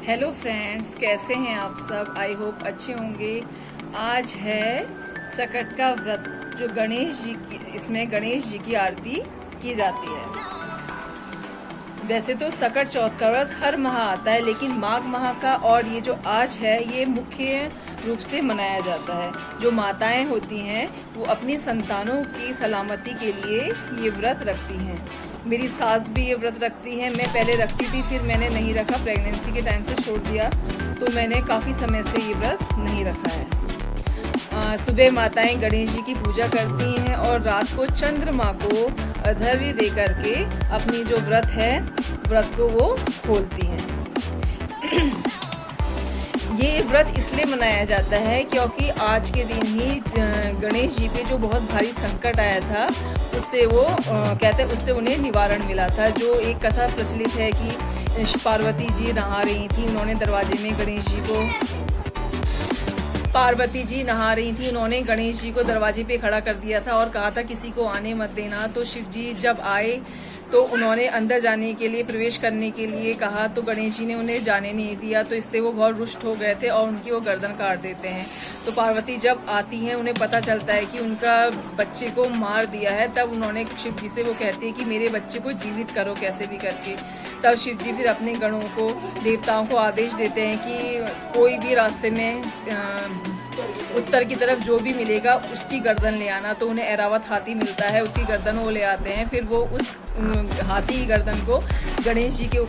Hello friends, कैसे हैं आप सब। आई होप अच्छे होंगे। आज है सकट का व्रत, जो गणेश जी की, इसमें गणेश जी की आरती की जाती है। वैसे तो सकट चौथ का व्रत हर माह आता है, लेकिन माघ माह का और ये जो आज है ये मुख्य रूप से मनाया जाता है। जो माताएं होती हैं वो अपनी संतानों की सलामती के लिए ये व्रत रखती हैं। मेरी सास भी ये व्रत रखती है। मैं पहले रखती थी, फिर मैंने नहीं रखा, प्रेगनेंसी के टाइम से छोड़ दिया, तो मैंने काफ़ी समय से ये व्रत नहीं रखा है। सुबह माताएं गणेश जी की पूजा करती हैं और रात को चंद्रमा को अर्घ्य दे करके अपनी जो व्रत है व्रत को वो खोलती हैं। ये व्रत इसलिए मनाया जाता है क्योंकि आज के दिन ही गणेश जी पे जो बहुत भारी संकट आया था उससे वो कहते हैं उससे उन्हें निवारण मिला था। जो एक कथा प्रचलित है कि पार्वती जी नहा रही थी, उन्होंने दरवाजे में गणेश जी को पार्वती जी नहा रही थी, उन्होंने गणेश जी को दरवाजे पे खड़ा कर दिया था और कहा था किसी को आने मत देना। तो शिव जी जब आए तो उन्होंने अंदर जाने के लिए, प्रवेश करने के लिए कहा, तो गणेश जी ने उन्हें जाने नहीं दिया। तो इससे वो बहुत रुष्ट हो गए थे और उनकी वो गर्दन काट देते हैं। तो पार्वती जब आती हैं, उन्हें पता चलता है कि उनका बच्चे को मार दिया है। तब उन्होंने शिव जी से वो कहते हैं कि मेरे बच्चे को जीवित करो कैसे भी करके। तब शिव जी फिर अपने गणों को, देवताओं को आदेश देते हैं कि कोई भी रास्ते में उत्तर की तरफ जो भी मिलेगा उसकी गर्दन ले आना। तो उन्हें ऐरावत हाथी मिलता है, उसकी गर्दन वो ले आते हैं। फिर वो उस हाथी की गर्दन को गणेश जी के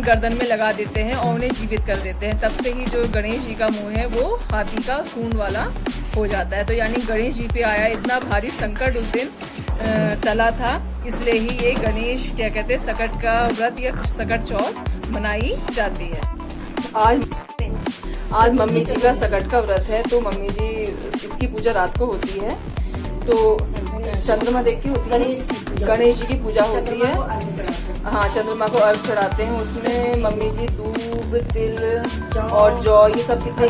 गर्दन में लगा देते हैं और उन्हें जीवित कर देते हैं। तब से ही जो गणेश जी का मुंह है वो हाथी का सूंड वाला हो जाता है। तो यानी गणेश जी पे आया इतना भारी संकट उस दिन टला था, इसलिए ही ये गणेश क्या कहते हैं सकट का व्रत या सकट चौथ मनाई जाती है। आज मम्मी जी का सकट का व्रत है, तो मम्मी जी इसकी पूजा रात को होती है। तो चंद्रमा देख के होती है, गणेश जी की पूजा होती है। हाँ, चंद्रमा को अर्घ चढ़ाते हैं। उसमें मम्मी जी दूब, तिल और जौ, ये सब कितने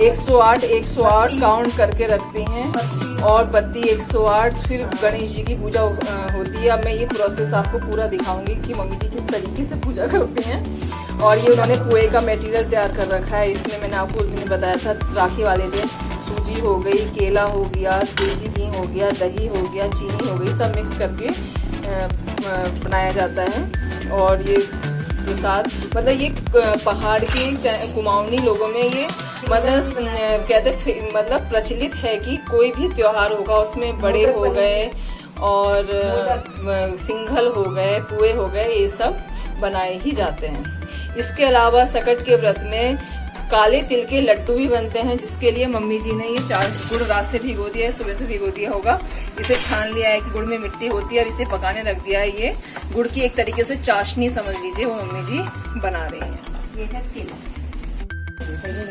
108 काउंट करके रखती हैं और बत्ती 108। फिर गणेश जी की पूजा होती है। अब मैं ये प्रोसेस आपको पूरा दिखाऊंगी कि मम्मी जी किस तरीके से पूजा करते हैं। और ये उन्होंने पोए का मटेरियल तैयार कर रखा है। इसमें मैंने आपको उस दिन बताया था, राखी वाले दिन सूजी हो गई, केला हो गया, देसी घी हो गया, दही हो गया, चीनी हो गई, सब मिक्स करके बनाया जाता है। और ये प्रसाद, मतलब ये पहाड़ के कुमाऊनी लोगों में ये मतलब कहते मतलब प्रचलित है कि कोई भी त्योहार होगा उसमें बड़े हो गए और सिंघल हो गए, पुए हो गए, ये सब बनाए ही जाते हैं। इसके अलावा सकट के व्रत में काले तिल के लड्डू भी बनते हैं, जिसके लिए मम्मी जी ने ये 4 गुड़ रात से भिगो दिया है, सुबह से भिगो दिया होगा। इसे छान लिया है कि गुड़ में मिट्टी होती है, और इसे पकाने रख दिया है। ये गुड़ की एक तरीके से चाशनी समझ लीजिए, वो मम्मी जी बना रही हैं। ये है तिल,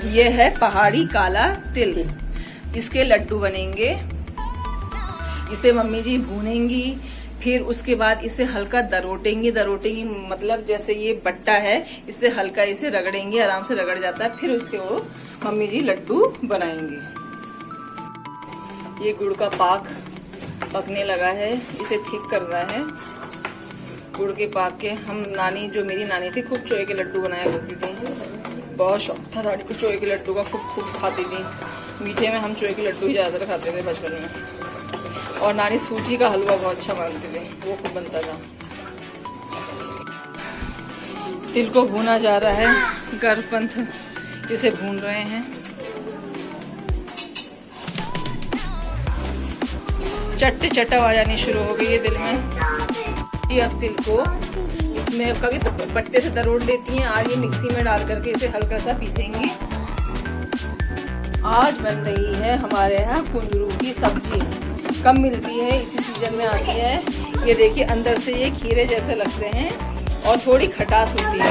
ये है पहाड़ी काला तिल, इसके लड्डू बनेंगे। इसे मम्मी जी भूनेंगी, फिर उसके बाद इसे हल्का दरोटेंगी मतलब जैसे ये बट्टा है, इससे हल्का इसे रगड़ेंगे, आराम से रगड़ जाता है। फिर उसके वो मम्मी जी लड्डू बनाएंगे। ये गुड़ का पाक पकने लगा है, इसे ठीक करना है। गुड़ के पाक के हम नानी, जो मेरी नानी थी, खूब चोए के लड्डू बनाया करती थी। बहुत शौक था नानी को चोए के लड्डू का, खूब खाती थी। मीठे में हम चोए के लड्डू ही ज्यादातर खाते थे बचपन में। और नानी सूजी का हलवा बहुत अच्छा बनाती थी, वो खूब बनता था। तिल को भूना जा रहा है, गर्भपंथ इसे भून रहे हैं। चट आवाज आनी शुरू हो गई है दिल में। ये अब तिल को इसमें कभी पट्टे से दरोड़ देती हैं, आज ये मिक्सी में डाल करके इसे हल्का सा पीसेंगी। आज बन रही है हमारे यहाँ कुंदरू की सब्जी। कम मिलती है, इसी सीजन में आती है। ये देखिए, अंदर से ये खीरे जैसे लगते हैं और थोड़ी खटास होती है।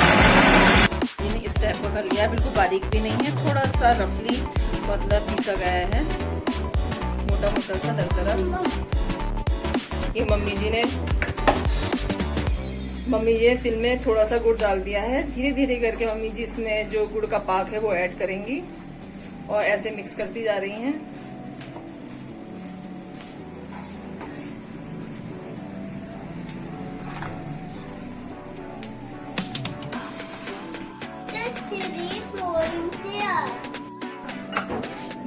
इन्हें इस टाइप का कर लिया, बिल्कुल बारीक भी नहीं है, थोड़ा सा रफली मतलब पीसा गया है, मोटा सा दरदरा। ये मम्मी जी ने तिल में थोड़ा सा गुड़ डाल दिया है। धीरे धीरे करके मम्मी जी इसमें जो गुड़ का पाक है वो ऐड करेंगी और ऐसे मिक्स करती जा रही हैं।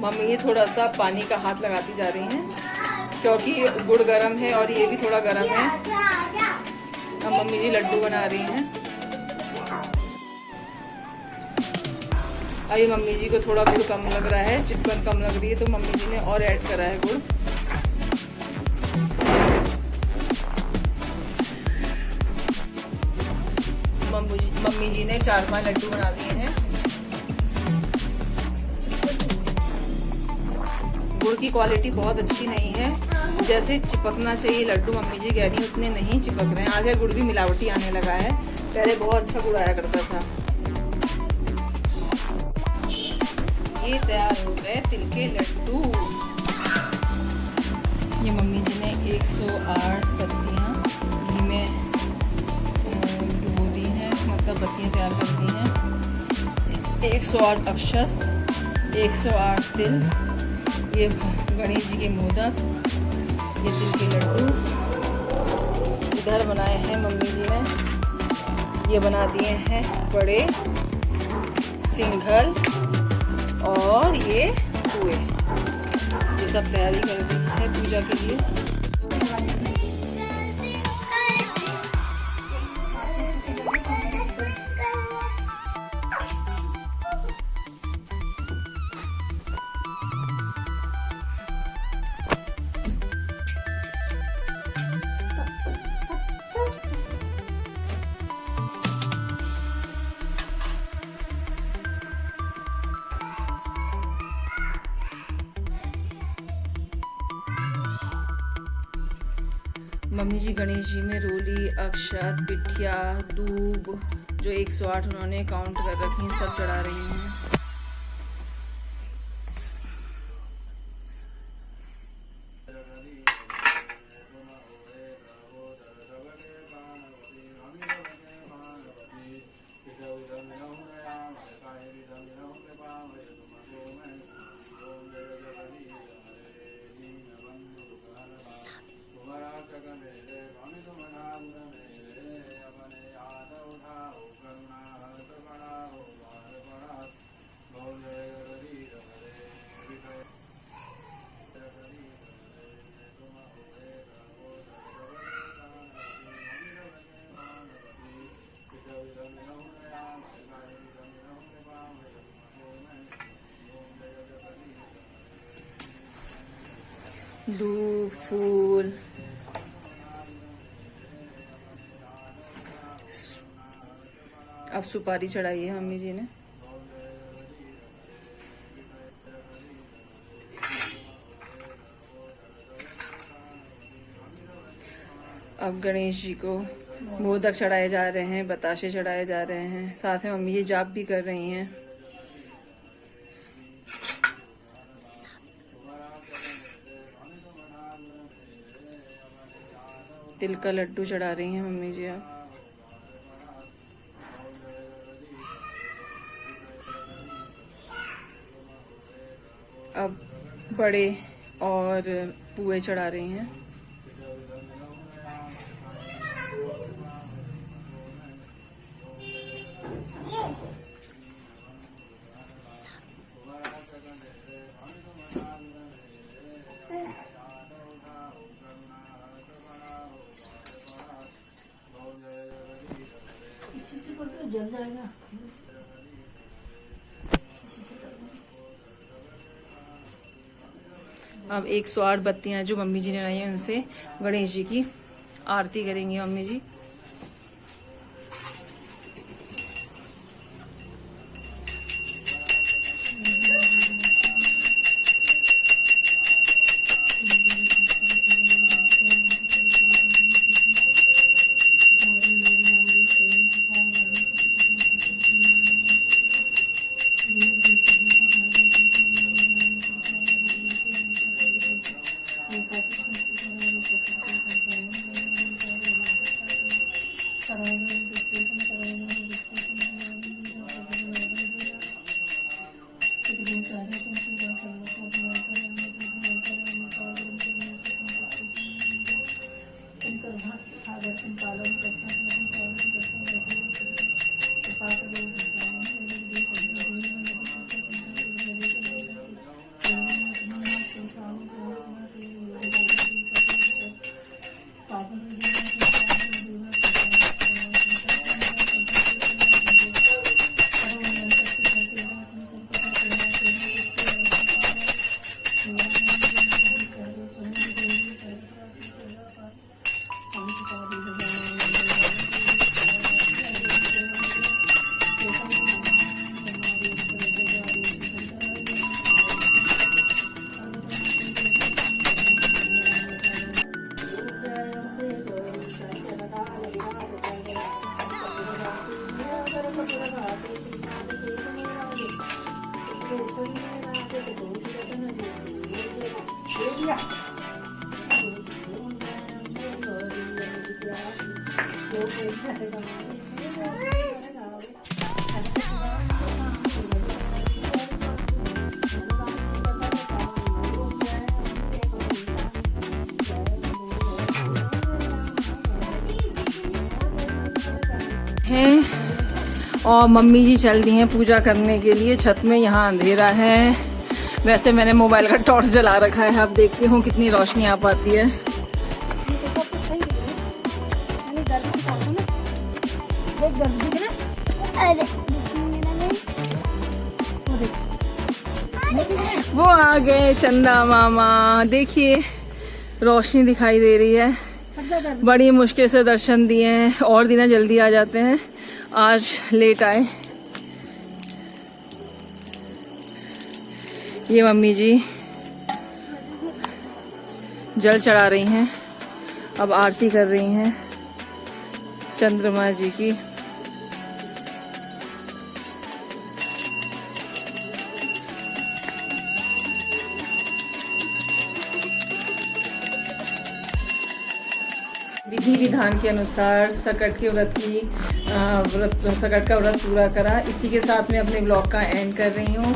मम्मी ये थोड़ा सा पानी का हाथ लगाती जा रही हैं क्योंकि गुड़ गरम है और ये भी थोड़ा गरम है। अब मम्मी जी लड्डू बना रही हैं। अभी मम्मी जी को थोड़ा गुड़ कम लग रहा है, चिपकन कम लग रही है, तो मम्मी जी ने और ऐड करा है गुड़। मम्मी जी ने 4-5 लड्डू बना दिए हैं। गुड़ की क्वालिटी बहुत अच्छी नहीं है, जैसे चिपकना चाहिए लड्डू मम्मी जी कह रही हैं उतने नहीं चिपक रहे हैं। आगे गुड़ भी मिलावटी आने लगा है, पहले बहुत अच्छा गुड़ आया करता था। ये तैयार हो गए तिल के लड्डू। ये मम्मी जी ने 108 पत्तियाँ घी में डुबो दी हैं, मतलब पत्तियाँ तैयार कर दी हैं। 108 अक्षत, 108 तिल, ये गणेश जी के मोदक, ये तिल के लड्डू इधर बनाए हैं मम्मी जी ने। ये बना दिए हैं बड़े सिंघल और ये पुए। ये सब तैयारी कर दी है पूजा के लिए। मम्मी जी गणेश जी में रोली, अक्षत, पिठिया, दूब जो 108 उन्होंने काउंट कर रखी हैं सब चढ़ा रही हैं। दूब, फूल, अब सुपारी चढ़ाई है मम्मी जी ने। अब गणेश जी को मोदक चढ़ाए जा रहे हैं, बताशे चढ़ाए जा रहे हैं, साथ में मम्मी जी जाप भी कर रही हैं। तिल का लड्डू चढ़ा रही हैं मम्मी जी। अब बड़े और पुए चढ़ा रही हैं। जल जाएगा। अब 108 बत्तियां जो मम्मी जी ने लाई हैं उनसे गणेश जी की आरती करेंगी मम्मी जी। हैं और मम्मी जी चल दी हैं पूजा करने के लिए छत में। यहाँ अंधेरा है, वैसे मैंने मोबाइल का टॉर्च जला रखा है। अब देखती हूँ कितनी रोशनी आ पाती है। वो आ गए चंदा मामा, देखिए रोशनी दिखाई दे रही है। बड़ी मुश्किल से दर्शन दिए हैं, और दिन जल्दी आ जाते हैं, आज लेट आए। ये मम्मी जी जल चढ़ा रही हैं, अब आरती कर रही हैं चंद्रमा जी की। विधि विधान के अनुसार सकट के सकट का व्रत पूरा करा। इसी के साथ मैं अपने ब्लॉग का एंड कर रही हूँ।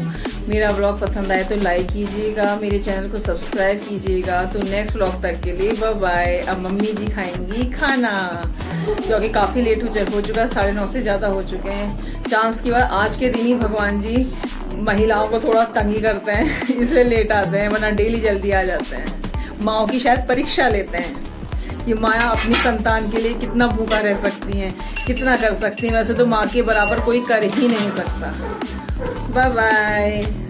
मेरा ब्लॉग पसंद आए तो लाइक कीजिएगा, मेरे चैनल को सब्सक्राइब कीजिएगा। तो नेक्स्ट ब्लॉग तक के लिए बाय बाय। अब मम्मी जी खाएंगी खाना, जो कि काफ़ी लेट हो चुका, 9:30 से ज़्यादा हो चुके हैं। चांस की बात आज के दिन ही भगवान जी महिलाओं को थोड़ा तंगी करते हैं, इसलिए लेट आते हैं, वरना डेली जल्दी आ जाते हैं। माँओं की शायद परीक्षा लेते हैं कि माया अपनी संतान के लिए कितना भूखा रह सकती हैं, कितना कर सकती हैं। वैसे तो माँ के बराबर कोई कर ही नहीं सकता। Bye bye.